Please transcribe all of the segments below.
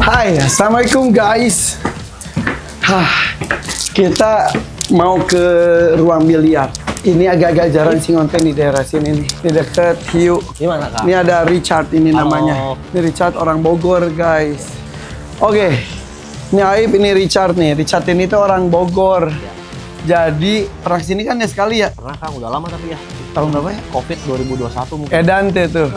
Hai, assalamualaikum guys. Kita mau ke ruang biliar. Ini agak-agak jarang sih ngonten di daerah sini nih. Di dekat Hiu. Gimana Kak? Ini ada Richard ini namanya. Ini Richard orang Bogor guys. Oke. Ini Aib, ini Richard nih. Richard ini tuh orang Bogor. Jadi pernah sini kan ya sekali ya? Pernah Kang, udah lama tapi ya. Tahun berapa ya? Covid 2021 mungkin. Edante tuh.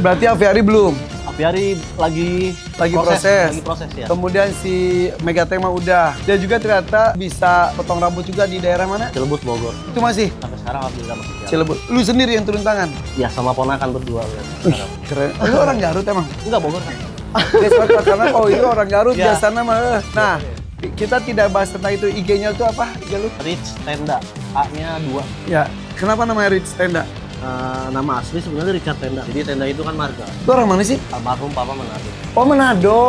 Berarti Aviari belum? Aviari lagi proses. Lagi proses ya. Kemudian si Megatech mah udah. Dia juga ternyata bisa potong rambut juga di daerah mana? Cilebut Bogor. Itu masih? Sampai sekarang alhamdulillah masih jalan. Cilebut. Lu sendiri yang turun tangan? Ya sama ponakan berdua. Keren. Lu orang Garut emang? Enggak Bogor kan? Karena itu orang Garut Ya. biasanya mah. Nah, kita tidak bahas tentang itu. IG-nya tuh apa? IG lu? Rich Tenda. A-nya 2. Ya. Kenapa namanya Rich Tenda? Nama asli sebenarnya Richard Tenda. Jadi Tenda itu kan marga. Lu orang mana sih? Almarhum Papa Manado. Oh, Manado.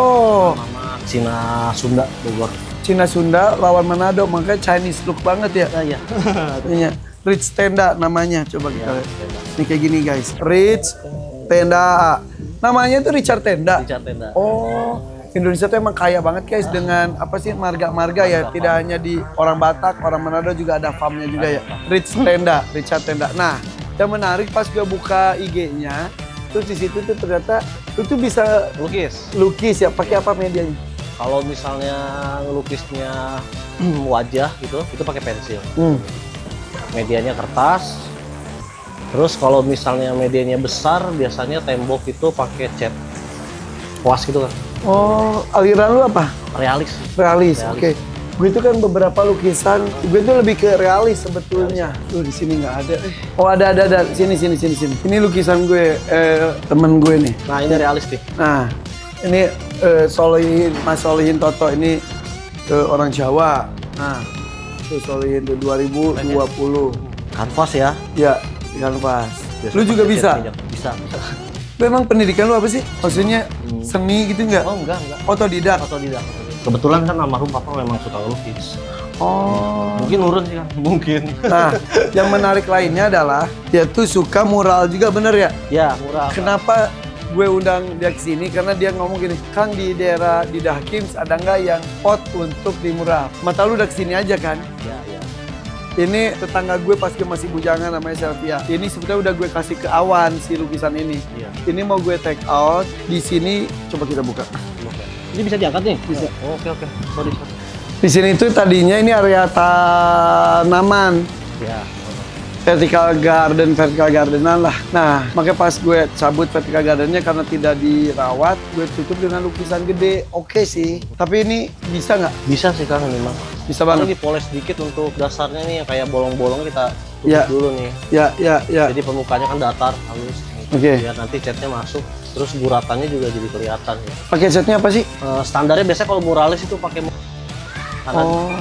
Mama Cina Sunda Bogor. Cina Sunda lawan Manado, makanya Chinese look banget ya. Iya. Iya. Rich Tenda namanya. Coba kita lihat. Tenda. Ini kayak gini guys. Rich Tenda. Namanya tuh Richard Tenda. Richard Tenda. Oh, Indonesia tuh emang kaya banget guys dengan apa sih marga-marga ya. Tidak hanya di orang Batak, orang Manado juga ada farmnya juga ya. Rich Tenda, Richard Tenda. Nah, yang menarik pas gue buka IG-nya, terus di situ tuh ternyata lu tuh bisa lukis ya. Pakai apa medianya? Kalau misalnya ngelukisnya wajah gitu, itu pakai pensil. Medianya kertas. Terus kalau misalnya medianya besar, biasanya tembok itu pakai cat kuas gitu kan. Oh, aliran lu apa? Realis. Realis. Oke. Gue itu kan beberapa lukisan, gue itu lebih ke realis sebetulnya. Lu di sini nggak ada. Oh, ada. Sini. Ini lukisan gue, temen gue nih. Nah, ini realis nih. Nah, ini Mas Solihin Toto ini orang Jawa. Nah, itu Solihin itu 2020. Kanvas ya. Ya, di kanvas. Biasa Lu juga pakai bisa? cat minyak. Bisa. Lu emang pendidikan lu apa sih? Maksudnya seni gitu nggak? Oh, enggak. Otodidak? Otodidak. Kebetulan kan almarhum Papa memang suka ngelukis. Oh. Mungkin nurun sih kan? Mungkin. Nah, yang menarik lainnya adalah dia tuh suka mural juga, bener ya? Ya, murah. Kenapa gue undang dia ke sini? Karena dia ngomong gini, Kang di daerah di Dakims ada nggak yang pot untuk di mural? Mata lu udah kesini aja kan? Ya. Ini tetangga gue pas gue masih bujangan namanya Selvia. Ini sebetulnya udah gue kasih ke Awan si lukisan ini. Iya. Ini mau gue take out di sini. Coba kita buka. Ini bisa diangkat nih? Bisa. Oke. Sorry. Di sini tuh tadinya ini area tanaman. Ya. Vertical gardenan lah. Nah, makanya pas gue cabut vertical gardennya karena tidak dirawat, gue tutup dengan lukisan gede. Oke sih. Tapi ini bisa nggak? Bisa sih Kang memang. Bisa banget. Ini dipoles sedikit untuk dasarnya nih yang kayak bolong-bolong kita tutup dulu nih. Ya. Jadi permukaannya kan datar, halus. Oke. Biar nanti catnya masuk, terus guratannya juga jadi kelihatan. Ya. Pakai catnya apa sih? Standarnya biasanya kalau muralis itu pakai Oh.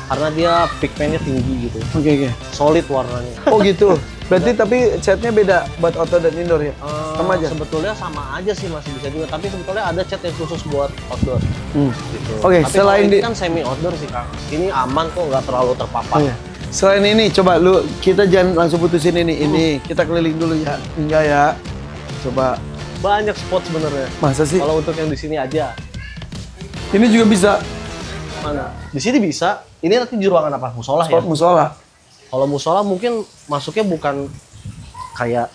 Karena dia pigmennya tinggi gitu. Oke. Solid warnanya. Oh gitu. Berarti tapi catnya beda buat outdoor dan indoor ya? Sama aja? Sebetulnya sama aja sih, masih bisa juga. Tapi sebetulnya ada cat yang khusus buat outdoor. Gitu. Oke, tapi selain ini kan semi outdoor sih Kang. Ini aman kok, nggak terlalu terpapar. Oh, iya. Selain ini, coba lu, kita jangan langsung putusin ini. Ini, kita keliling dulu ya. Enggak ya. Coba. Banyak spot sebenarnya. Masa sih? Kalau untuk yang di sini aja. Ini juga bisa. Mana? Di sini bisa. Ini nanti di ruangan apa? Musola ya? Spot musola. Kalau musola mungkin masuknya bukan kayak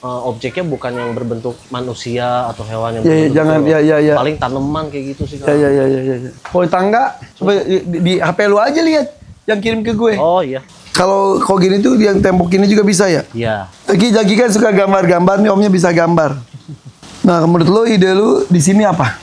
objeknya bukan yang berbentuk manusia atau hewan yang berbentuk jangan, ya. paling tanaman kayak gitu sih. Ya. Oh, tangga. Coba di HP lu aja lihat yang kirim ke gue. Oh iya. Kalau gini tuh yang tembok ini juga bisa ya? Iya. Jaki kan suka gambar-gambar nih, omnya bisa gambar. Nah, menurut lo ide lu di sini apa?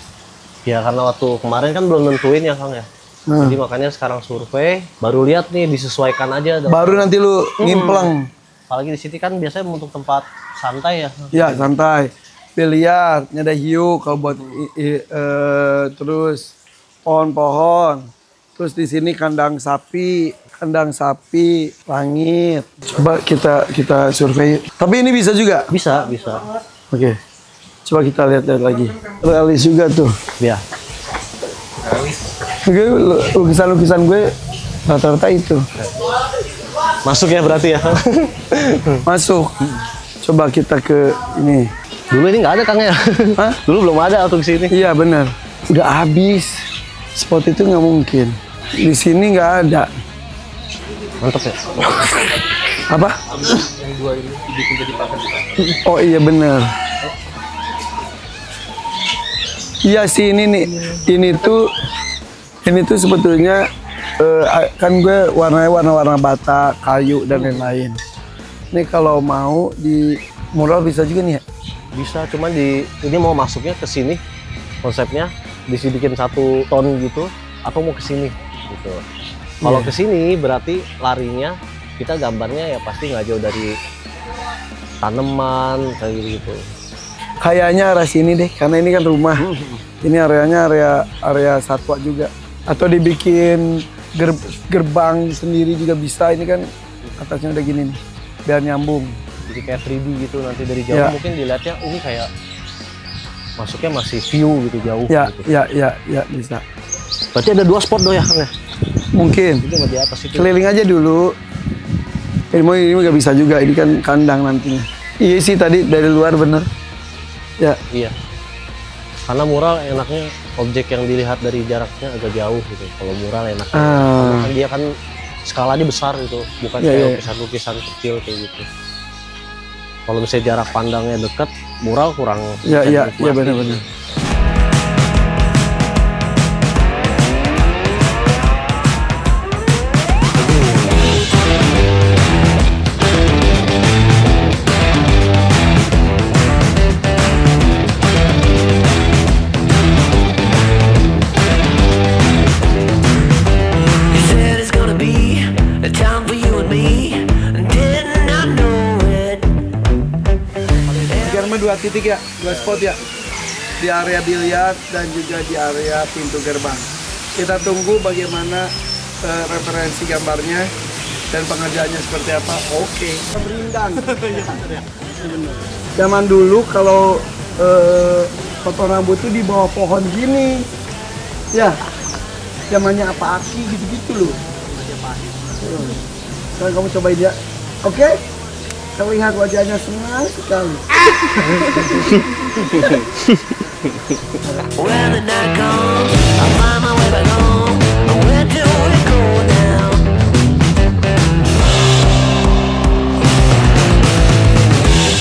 Ya karena waktu kemarin kan belum nentuin ya Kang ya. Jadi makanya sekarang survei, baru lihat nih disesuaikan aja. Baru nanti lu ngimpleng. Apalagi di sini kan biasanya untuk tempat santai ya. Ya santai. Biliar, ada hiu kalau buat terus pohon-pohon. Terus di sini kandang sapi, langit. Coba kita survei. Tapi ini bisa juga? Bisa. Oke. Coba kita lihat lagi. Realis juga tuh. Ya. Lukisan gue rata-rata itu. Masuk ya berarti ya. Masuk. Coba kita ke ini. Dulu ini nggak ada Kang ya? Hah? Dulu belum ada waktu kesini. Iya benar. Udah habis. Spot itu nggak mungkin. Di sini nggak ada. Mantap ya. Apa? Yang dua ini dibikin jadi paket. Oh iya benar. Iya sih ini nih. Ini tuh sebetulnya kan gue warnanya warna-warna bata, kayu dan lain-lain. Ini kalau mau di mural bisa juga nih ya. Bisa, cuman ini mau masuknya ke sini konsepnya dibikin 1 ton gitu atau mau ke sini gitu. Kalau ke sini berarti larinya kita gambarnya ya pasti nggak jauh dari tanaman kayak gitu. Kayaknya arah sini deh, karena ini kan rumah. Ini areanya area satwa juga. Atau dibikin gerbang sendiri juga bisa. Ini kan atasnya udah gini nih, biar nyambung. Jadi kayak 3D gitu, nanti dari jauh Ya. mungkin dilihatnya ini kayak masuknya masih view gitu jauh. Ya, Gitu. ya bisa. Berarti ada 2 spot doh ya Kang ya? Mungkin. Itu sama di atas itu. Keliling aja dulu. Ini nggak bisa juga, ini kan kandang nantinya. Iya sih tadi dari luar bener. Ya, Iya. Karena mural enaknya objek yang dilihat dari jaraknya agak jauh gitu. Kalau mural enaknya. Karena kan dia kan skalanya besar gitu, bukan Iya, kayak iya. lukisan-lukisan kecil kayak gitu. Kalau misalnya jarak pandangnya dekat, mural kurang. ya nikmati. benar-benar. You said it's gonna be a time for you and me. Didn't I know it? Sekarang 2 titik ya, 2 spot ya. Di area biliar dan juga di area pintu gerbang. Kita tunggu bagaimana referensi gambarnya dan pengerjaannya seperti apa. Oke. Berindang. Zaman dulu kalau potong rambut tuh di bawah pohon gini. Ya. Zamannya apa aki gitu-gitu loh. Sekarang kamu cobain ya. Oke? Terlihat wajahnya senang sekali. When the night comes, I find my way back home. Where do we go now?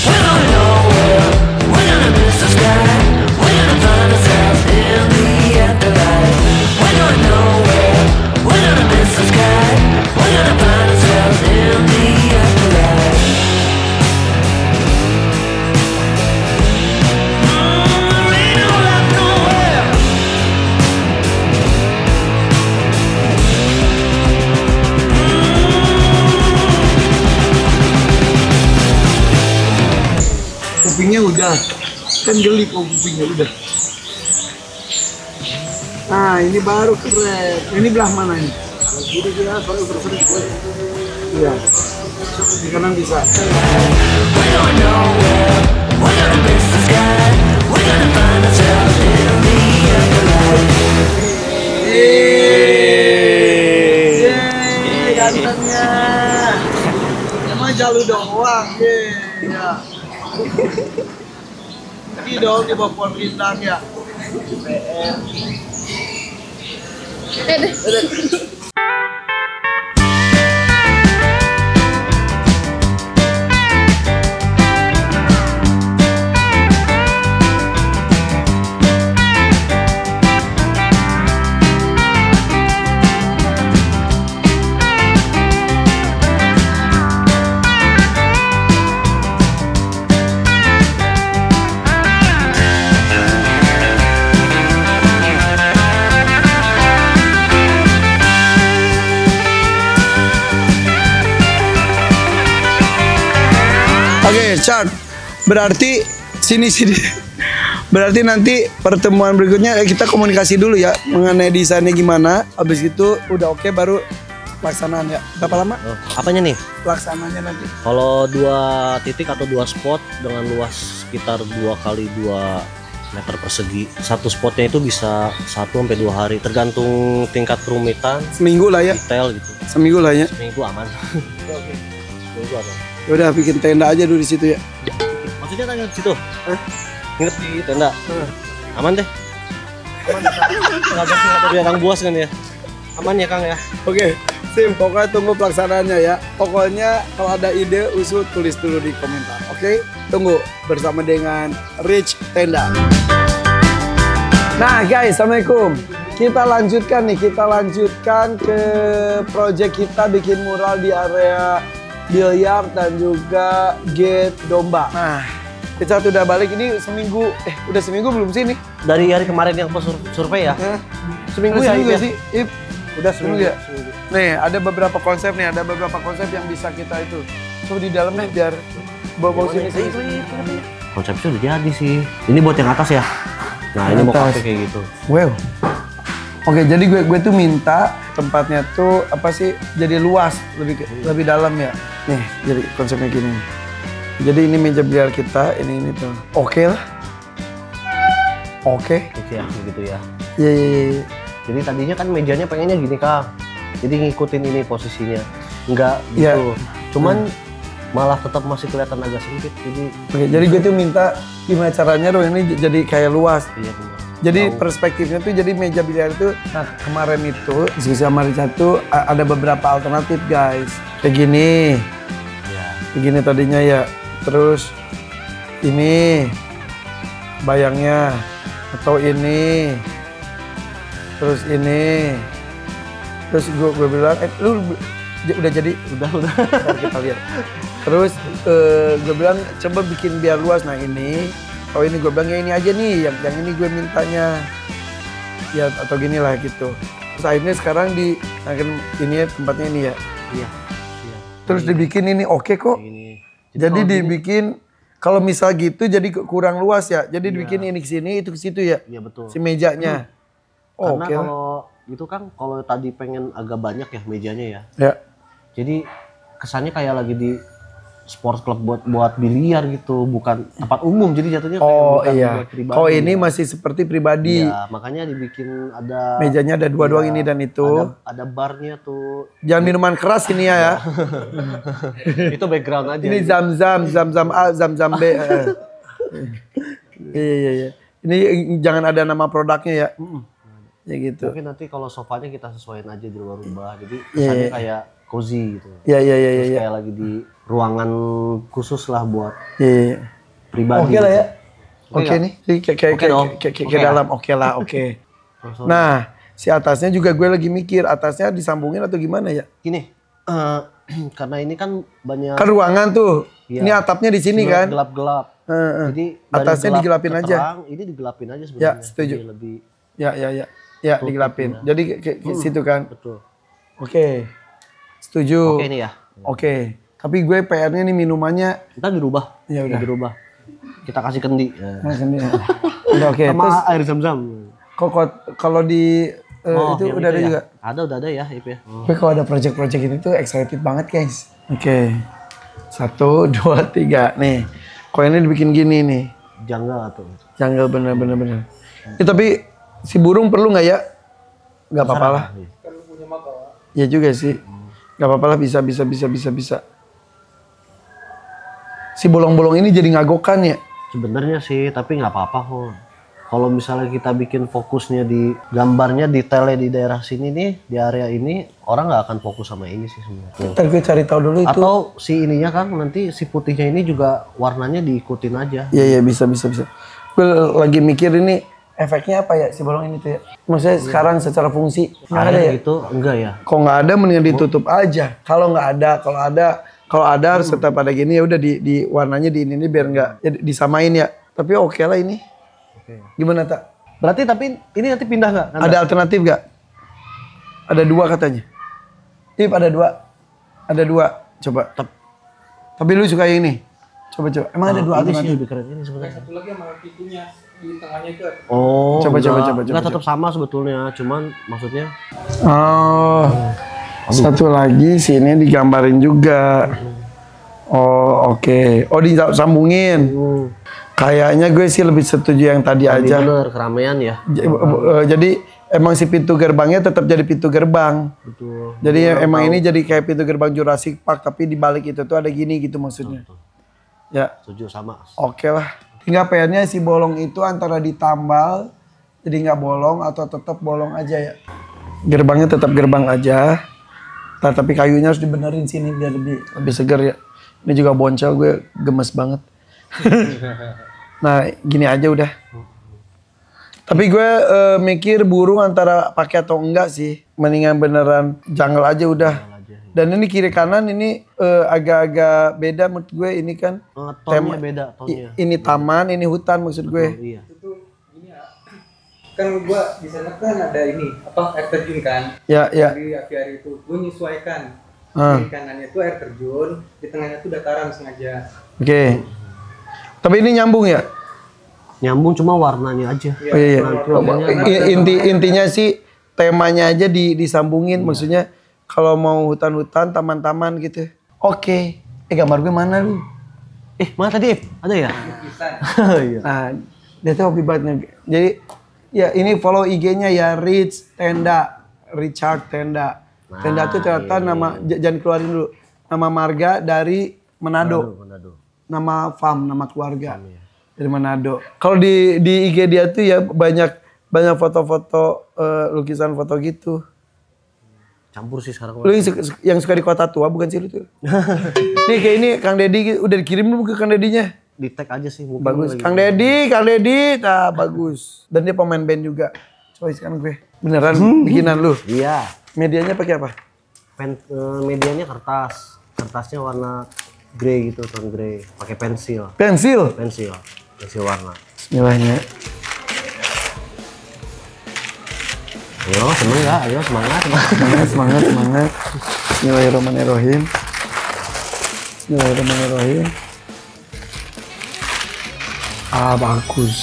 We're going nowhere. We're gonna miss the sky. We're gonna find ourselves in the afterlife. We're going nowhere. We're gonna miss the sky. We're gonna find ourselves in the afterlife. There ain't no love nowhere. Kupingnya udah, kan geli kok kupingnya udah. Nah ini baru keren. Ini belah mana ini? Ini dia baru keren. Iya. Di kanan bisa. We're going nowhere. We're gonna miss the sky. We're gonna find ourselves in the afterlife. Yeay, gantengnya. Emang jalu doang, ya. Ini dong di bawah pohon rindang ya. PR. Oke, Chan. Berarti sini. Berarti nanti pertemuan berikutnya kita komunikasi dulu ya mengenai desainnya gimana. Habis itu udah oke baru pelaksanaan ya. Berapa lama? Oh, apanya nih? Pelaksananya nanti. Kalau 2 titik atau 2 spot dengan luas sekitar 2 kali 2 meter persegi, satu spotnya itu bisa 1 sampai 2 hari, tergantung tingkat kerumitan, Seminggu lah ya. detail gitu. Seminggu lah ya. Seminggu aman. Seminggu aman. Udah bikin tenda aja dulu di situ ya. Oke. maksudnya kan di situ. Nginep di tenda. Aman deh. Nggak ada Kang Buas kan ya. Aman ya Kang ya. Oke, Sim, pokoknya tunggu pelaksanaannya ya. Pokoknya kalau ada ide, usul, tulis dulu di komentar. Oke, tunggu bersama dengan Rich Tenda. Nah guys, Assalamualaikum. Kita lanjutkan ke project kita bikin mural di area biliar dan juga gate domba. Nah, kita udah balik ini seminggu, udah seminggu belum sih nih? Dari hari kemarin yang survei ya. Seminggu ya, Ip, ya? sih, Ip. Udah Seminggu ya? Nih, ada beberapa konsep yang bisa kita itu. Coba di dalam nih biar bawa sini. Konsepnya udah jadi sih. Ini buat yang atas ya. Nah, ini mau pakai kayak gitu. Wow. Oke, jadi gue tuh minta tempatnya tuh apa sih? Jadi luas, lebih dalam ya. Nih, jadi konsepnya gini. Jadi ini meja biliar kita, ini tuh. Oke lah. Oke. Ya, gitu ya. Iya. Jadi tadinya kan mejanya pengennya gini Kang. Jadi ngikutin ini posisinya. Enggak gitu. Ya. Cuman malah tetap masih kelihatan agak sempit. Oke, jadi gue tuh minta gimana caranya dong ini jadi kayak luas. Iya benar. Jadi perspektifnya tuh jadi meja biliar itu, nah kemarin itu diskusi sama Richard tuh ada beberapa alternatif guys. Kayak gini. Ya. Begini tadinya ya. Terus ini bayangnya atau ini. Terus ini. Terus gue bilang, lu udah jadi? Udah. Ntar kita lihat. Terus gue bilang coba bikin biar luas. Nah ini, oh ini gue bilang ya ini aja nih, yang ini gue mintanya. Ya atau gini lah gitu. Terus akhirnya sekarang ini tempatnya ini ya. Iya. Terus dibikin ini oke kok. Ini. Jadi dibikin kalau misal gitu jadi kurang luas ya. Jadi dibikin ini ke sini itu ke situ ya. Iya betul. Si mejanya. Karena Oke lah. kalau gitu Kang, kalau tadi pengen agak banyak ya mejanya ya. Ya. Jadi kesannya kayak lagi di sport club buat biliar gitu, bukan tempat umum. Jadi jatuhnya kayak bukan buat pribadi. Oh ini masih seperti pribadi. Ya, makanya dibikin ada Mejanya ada dua doang ini dan itu. Ada barnya tuh. Jangan minuman keras ini ya. Itu background aja. Ini zam-zam A, zam-zam B. Iya. Ini jangan ada nama produknya ya. Ya gitu. Mungkin nanti kalau sofanya kita sesuaiin aja di rubah-rubah. Jadi kesannya kayak cozy gitu. Iya. Kayak lagi di ruangan khusus lah buat Iya. pribadi. Oke lah ya. Oke Oke nih. Jadi kayak dalam oke lah, oke. Nah, si atasnya juga gue lagi mikir atasnya disambungin atau gimana ya? Gini, karena ini kan banyak Kan ruangan tuh. Iya. Ini atapnya di sini kan. gelap-gelap. Jadi dari Atasnya gelap digelapin ke aja. terang, ini digelapin aja sebenarnya. Ya, setuju. Jadi lebih Ya, digelapin. Jadi ke situ kan. betul. Oke. Setuju. Oke ini ya. Oke. Tapi gue PR-nya nih minumannya. Kita dirubah. Ya udah. Dirubah. Kita kasih kendi. Nah, sini. Udah oke. Sama Terus air zam-zam. kalau di itu yang udah ada ya? juga. Udah ada ya, Ip ya. Gue kalau ada project-project ini tuh excited banget guys. Oke. 1, 2, 3 nih. Kalau ini dibikin gini nih. Janggal tuh. Janggal bener. Ya, tapi si burung perlu nggak ya? Nggak apa-apa lah. Ya juga sih. Nggak apa-apa lah, bisa. Si bolong-bolong ini jadi ngagokan ya? Sebenarnya sih, tapi nggak apa-apa kok. Kalau misalnya kita bikin fokusnya di gambarnya, detailnya di daerah sini nih, di area ini, orang nggak akan fokus sama ini sih sebenarnya. Ntar gue cari tahu dulu itu. Atau si ininya kan nanti si putihnya ini juga warnanya diikutin aja. Iya bisa. Gue lagi mikir ini efeknya apa ya si bolong ini tuh ya? Maksudnya sekarang secara fungsi nggak ada ya? Gitu enggak ya? Kalau nggak ada mendingan ditutup aja. Kalau ada harus tetap ada gini ya udah di warnanya di ini biar nggak ya, disamain ya. Tapi oke lah ini. Oke. Gimana tak? Berarti tapi ini nanti pindah nggak? Ada alternatif nggak? Ada 2 katanya. Tip ada 2. Ada 2. Coba. Tapi lu suka yang ini? Coba. Emang ada 2 ini sih alternatif? lebih keren ini sebenarnya. Satu lagi sama pintunya di tengahnya itu. Oh, Coba. Enggak tetap sama sebetulnya, cuman maksudnya Oh. Satu lagi sini digambarin juga. Oh, oke. Oh, disambungin. Kayaknya gue sih lebih setuju yang tadi aja. bener keramaian ya. Jadi emang si pintu gerbangnya tetap jadi pintu gerbang. Betul. Jadi emang ini jadi kayak pintu gerbang Jurassic Park tapi di balik itu tuh ada gini gitu maksudnya. Ya. Setuju sama. Oke lah. Tinggal PR-nya si bolong itu antara ditambal jadi nggak bolong atau tetap bolong aja ya. Gerbangnya tetap gerbang aja. Tapi kayunya harus dibenerin sini biar lebih segar ya. Ini juga boncel, gue gemes banget. Nah gini aja udah. Tapi gue mikir burung antara pakai atau enggak sih. Mendingan beneran jungle aja udah. Dan ini kiri kanan ini agak-agak beda menurut gue ini kan. Tonnya beda, tonnya. Ini taman, ini hutan maksud gue. Iya. Itu gini ya. Kan gua di sana kan ada ini apa air terjun kan. Ya, ya. Di aviari itu gua menyesuaikan. Ah. Di kanannya itu air terjun, di tengahnya itu dataran sengaja. Oke. Tapi ini nyambung ya? Nyambung cuma warnanya aja. Oh iya. Intinya sih temanya aja disambungin maksudnya kalau mau hutan-hutan, taman-taman gitu. Oke. Gambar gue mana lu? Mana tadi? Ada ya? Lukisan. Iya. Nah, dia tuh hobi banget. Jadi ya ini follow IG-nya ya Richard Tenda. Tenda tuh ternyata nama jangan keluarin dulu. Nama marga dari Manado. Nama farm, nama keluarga. Dari Manado. Kalau di IG dia tuh ya banyak foto-foto lukisan foto gitu. Campur sih sekarang. Lu yang suka di kota tua bukan sih lu tuh? Nih kayak ini Kang Deddy udah dikirim belum ke Kang Dedinya? Di tag aja sih. Bagus. Kang Deddy, nah bagus. Dan dia pemain band juga. Coba sekarang gue. Beneran bikinan lu? Iya. Medianya pakai apa? Medianya kertas. Kertasnya warna grey gitu, tone grey. Pakai pensil. Pensil. Pensil warna. Bismillahnya. Ayo, seneng nggak? Ayo, semangat. Semangat. Bismillahirrahmanirrahim. Bagus.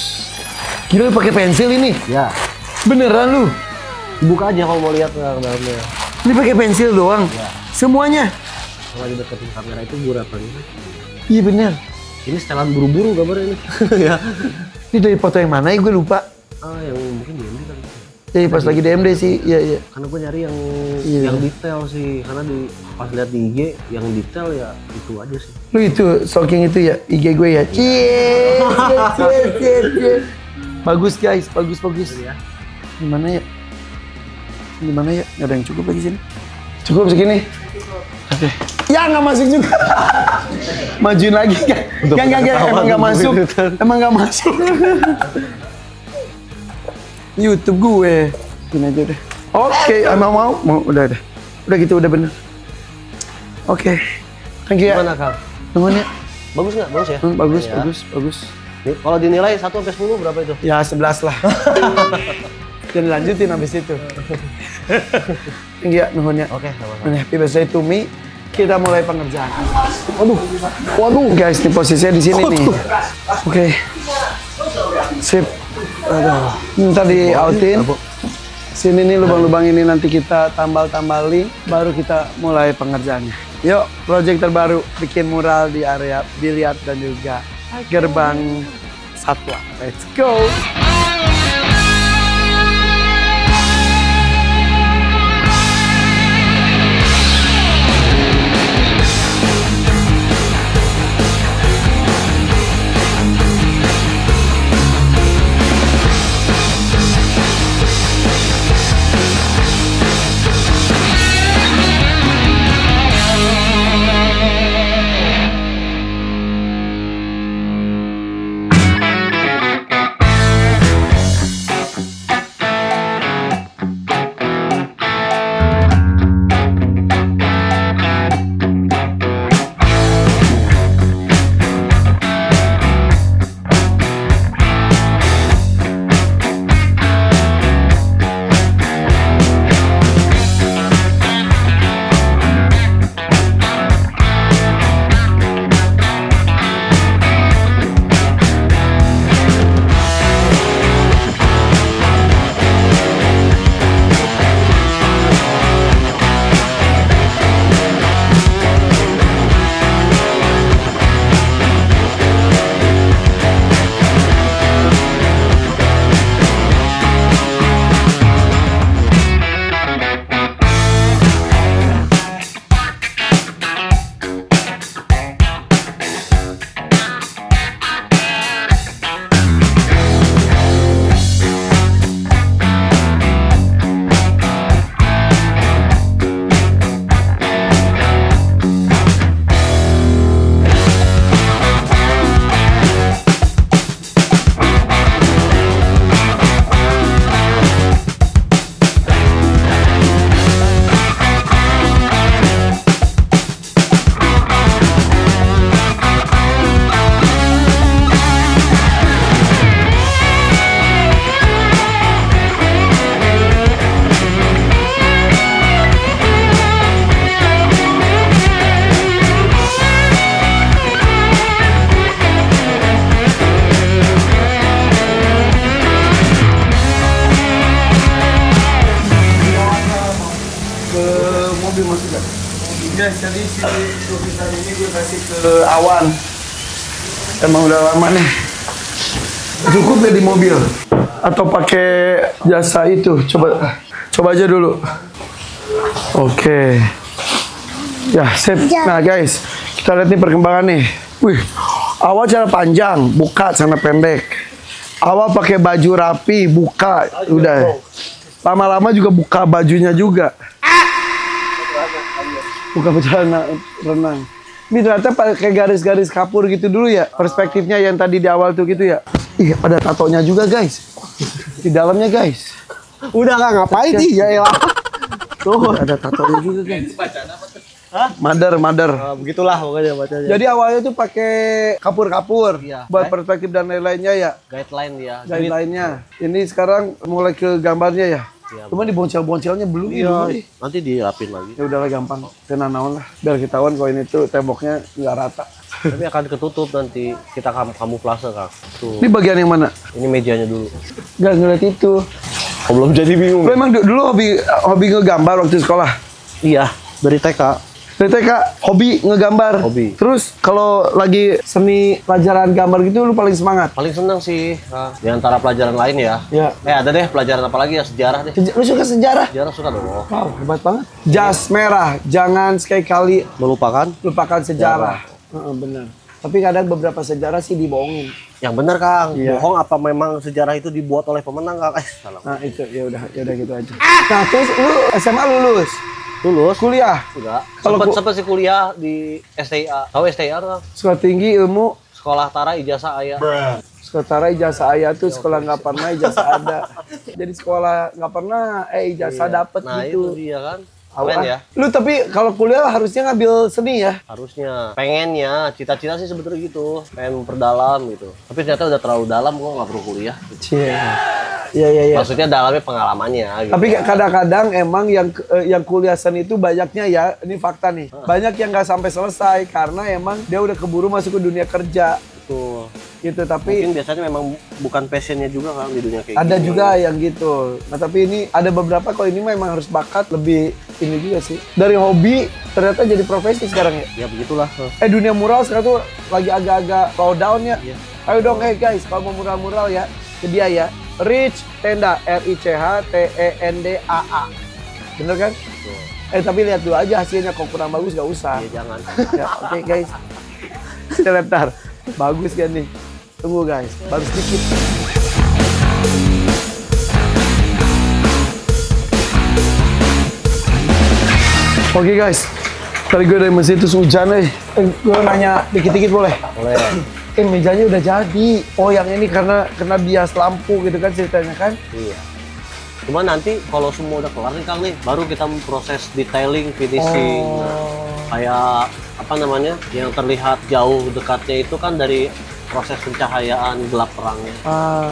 Gila lu pakai pensil ini? Ya. Beneran lu? Buka aja kalau mau lihat ke dalamnya. Ini pakai pensil doang? Ya. Semuanya? Kalau dideketin kamera itu gue rapelin. Iya bener. Ini setelan buru-buru gambarnya ini. Ya. Ini dari foto yang mana ya gue lupa. Yang mungkin DMD kali. Jadi pas lagi DMD sih, iya. Karena gue nyari yang Iya. yang detail sih. Karena pas lihat di IG yang detail ya itu aja sih. Lu itu stalking itu ya IG gue ya. Cie. Bagus guys, bagus. Ya. Gimana ya? Nggak ada yang cukup lagi sini. Cukup segini. Oke. Ya nggak masuk juga. Majuin lagi kan? Emang nggak masuk. YouTube gue. Gini aja deh. Oke, mau. Udah. Udah gitu, udah bener. Oke. Thank you ya. Gimana Kang? Nuhun ya. Bagus nggak? Bagus ya? Bagus. Nih, kalau dinilai 1 sampai 10 berapa itu? Ya 11 lah. Dan lanjutin habis itu. Thank you ya, nuhun ya. Oke, sama-sama. Happy birthday to me. Kita mulai pengerjaan. Waduh guys, ini posisinya di sini nih. Oke. Sip. Aduh. Ntar di outin. Sini nih lubang-lubang ini nanti kita tambal-tambalin, baru kita mulai pengerjaannya. Yuk, project terbaru bikin mural di area biliar dan juga gerbang satwa. Let's go. guys, jadi si lukisan ini gue kasih ke Awan. Emang udah lama nih. Cukup nggak di mobil? Atau pakai jasa itu? Coba aja dulu. Oke. Ya, sip. Nah guys, kita lihat nih perkembangan nih. Wih, awal celana panjang, buka celana pendek. Awal pakai baju rapi, buka, udah. Lama-lama juga buka bajunya juga. Buka celana renang. Ini ternyata pakai garis-garis kapur gitu dulu ya. Perspektifnya yang tadi di awal tuh gitu ya. Iya, ada tatonya juga guys. Di dalamnya guys. Udah nggak ngapain sih ya elah. Tuh, ada tatonya juga guys. Mother. Begitulah pokoknya bacanya. Jadi awalnya tuh pakai kapur-kapur. Iya. Buat perspektif dan lain-lainnya ya. Guideline dia. Guideline-nya. Ini sekarang mulai ke gambarnya ya. Iya. Cuma di boncel-boncelnya belum ini. Nanti dirapin lagi. Ya udahlah gampang. Tenanawan lah. Biar ketahuan kalau ini tuh temboknya nggak rata. Tapi akan ketutup nanti kita kamuflase Kang. Tuh. Ini bagian yang mana? Ini mejanya dulu. Nggak ngeliat itu. Oh, belum jadi bingung. Lo emang dulu hobi ngegambar waktu sekolah? Iya, dari TK. Dari TK hobi ngegambar. Hobi. Terus kalau lagi seni pelajaran gambar gitu lu paling semangat? Paling seneng sih di antara pelajaran lain ya. Ya. Ada deh pelajaran apa lagi ya, sejarah deh. Lu suka sejarah? Sejarah suka dong. Wow, hebat banget. Jas merah, jangan sekali-kali Melupakan? lupakan sejarah. Bener. Tapi kadang beberapa sejarah sih dibohongin. Yang bener Kang. Iya. Bohong apa memang sejarah itu dibuat oleh pemenang Kang? Salah. Nah itu ya udah gitu aja. Nah terus lu SMA lulus, Lulus? kuliah, Enggak. Kalau Sempet sih kuliah di STIA. Tahu STIA tuh? sekolah tinggi ilmu, Sekolah Tara Ijazah Ayah. sekolah ijazah ayah tuh sekolah nggak pernah ijazah ada. Jadi sekolah nggak pernah ijazah dapet Nah gitu. itu dia kan. Tahu Keren ah. ya. Lu tapi kalau kuliah harusnya ngambil seni ya? Harusnya. Pengennya, cita-cita sih sebetulnya gitu. Pengen memperdalam gitu. Tapi ternyata udah terlalu dalam kok nggak perlu kuliah. Iya. Maksudnya dalamnya pengalamannya gitu. Tapi kadang-kadang emang yang kuliah seni itu banyaknya ya, ini fakta nih. Banyak yang nggak sampai selesai karena emang dia udah keburu masuk ke dunia kerja Tuh. gitu. Tapi Mungkin biasanya memang bukan passionnya juga kan di dunia kayak ada gini. juga yang gitu. Nah tapi ini ada beberapa kok ini memang harus bakat lebih ini juga sih. Dari hobi ternyata jadi profesi sekarang ya. Ya begitulah. Dunia mural sekarang tuh lagi agak-agak slow down ya. Iya. Ayo dong guys, kalau mau mural-mural ya, ke dia ya. Rich Tenda, RICHTENDAA. Bener kan? Tuh. Tapi lihat dulu aja hasilnya, kalau kurang bagus gak usah. Ya jangan. Ya, oke guys. Kita lihat ntar. Bagus kan nih? Tunggu guys, baru sedikit. Oke guys, tadi gue dari mesin terus hujan nih. Gue nanya dikit-dikit boleh? Boleh. Mejanya udah jadi. Oh yang ini karena kena bias lampu gitu kan ceritanya kan? Iya. Cuma nanti kalau semua udah kelar nih Kang nih, baru kita proses detailing, finishing. Nah, kayak apa namanya? Yang terlihat jauh dekatnya itu kan dari proses pencahayaan gelap terangnya.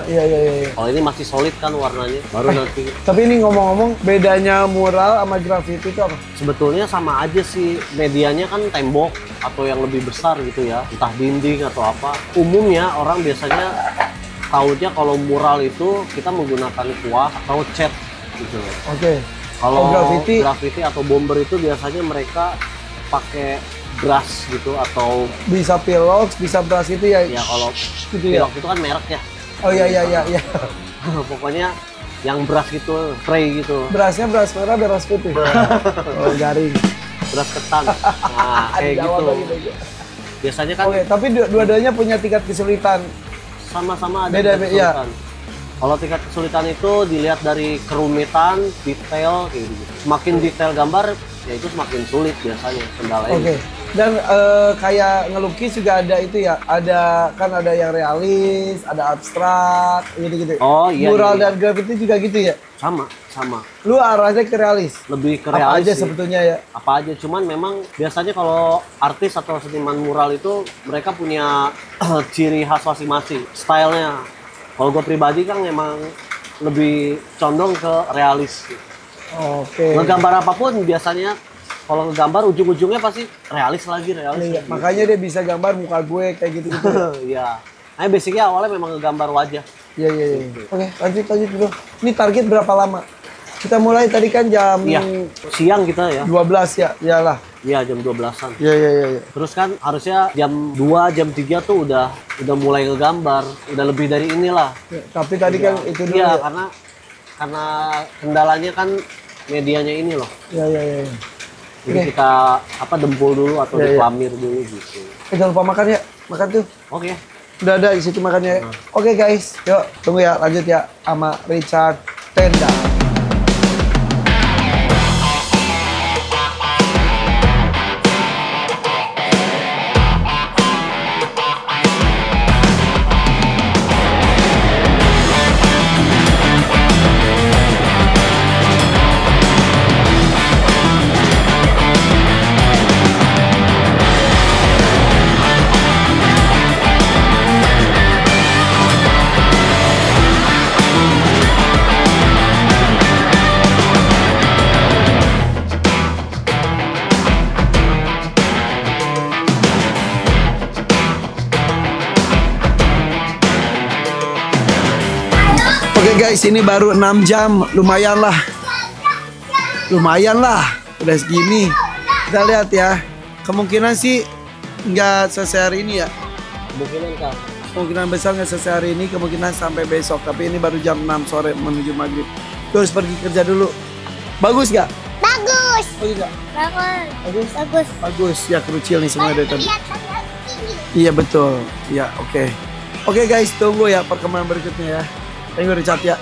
Iya. Kalau ini masih solid kan warnanya, baru nanti. Tapi ini ngomong-ngomong, bedanya mural sama graffiti itu apa? Sebetulnya sama aja sih, medianya kan tembok atau yang lebih besar gitu ya, entah dinding atau apa. Umumnya orang biasanya tahunya kalau mural itu kita menggunakan kuah atau cat gitu. Oke. Kalau graffiti atau bomber itu biasanya mereka pakai brush gitu atau bisa pilox, bisa brush itu ya? ya kalau Gitu ya? pilox itu kan merek ya. Oh iya. Pokoknya yang brush gitu, spray gitu. Brushnya brush merah, brush putih. Oh garing. Brush ketan. Nah, kayak Jawab gitu. lagi, Bego. Biasanya kan Oke, tapi dua-duanya punya tingkat kesulitan. sama-sama ada Beda, tingkat iya. kesulitan. Kalau tingkat kesulitan itu dilihat dari kerumitan, detail kayak gitu. Semakin detail gambar, ya itu semakin sulit biasanya kendalanya. Oke. Dan kayak ngelukis juga ada itu ya. Ada yang realis, ada abstrak, gitu-gitu. Oh iya. Mural iya. dan graffiti juga gitu ya. sama. Lu arahnya ke realis. Lebih ke Apa realis aja sih. sebetulnya ya. Apa aja, cuman memang biasanya kalau artis atau seniman mural itu mereka punya ciri khas masing-masing, stylenya. Kalau gue pribadi kan memang lebih condong ke realis. Oke. Ngegambar apapun biasanya kalau ngegambar ujung-ujungnya pasti realis lagi. Iya, makanya dia bisa gambar muka gue kayak gitu-gitu. Iya. Nah, basicnya awalnya memang ngegambar wajah. Iya. Oke, lanjut dulu. Ini target berapa lama? Kita mulai tadi kan jam Iya. Siang kita ya. 12 ya. Iyalah. Iya, jam 12-an. Iya. Terus kan harusnya jam 2, jam 3 tuh udah mulai ngegambar, udah lebih dari inilah. Ya, tapi tadi kan itu dulu. Iya, Ya. karena kendalanya kan medianya ini loh. Iya. Jadi Oke. kita dempul dulu atau Iya, iya. diplamir dulu gitu. Jangan lupa makan ya. Makan tuh. Oke. Udah ada di situ makannya. Oke guys, yuk tunggu ya, lanjut ya sama Richard Tenda. Oke guys, ini baru 6 jam, lumayan lah. Udah segini. Kita lihat ya. Kemungkinan sih nggak selesai hari ini ya. Kemungkinan Kak. Kemungkinan besar nggak selesai hari ini, kemungkinan sampai besok. Tapi ini baru jam 6 sore menuju maghrib. Terus pergi kerja dulu. Bagus nggak? Bagus. Bagus nggak? Bagus. Bagus. Bagus. Ya kerucil nih semua dari tadi. Kelihatan tinggi. Iya betul. Ya oke. Oke guys, tunggu ya perkembangan berikutnya ya. Thank you Richard ya.